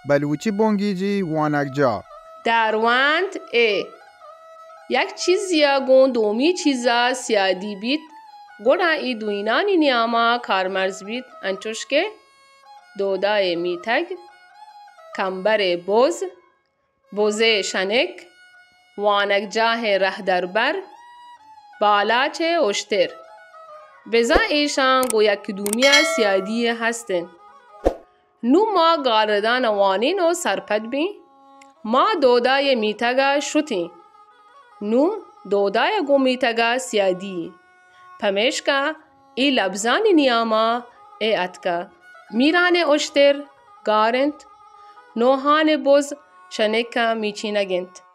بلوچی بونگیجی وانکجا دروند یک چیزیا گون دومی چیزا سیادی بیت گوڑا ای دوینانی نیاما کارمرز بیت انچوش که دودای میتگ کمبر بوز بوزه شنک وانک جاه ره دربر بالاچ اشتر بزا ایشان گو یک کدومی سیادی هستن نو ما گاردان وانین و سرپد بین ما دودای میتگا شوتین نو دودای گو میتگا سیادی پمیشکا ای لبزانی نیاما ای اتکا میران اشتر گارنت نوحان بوز شنکا میچینگنت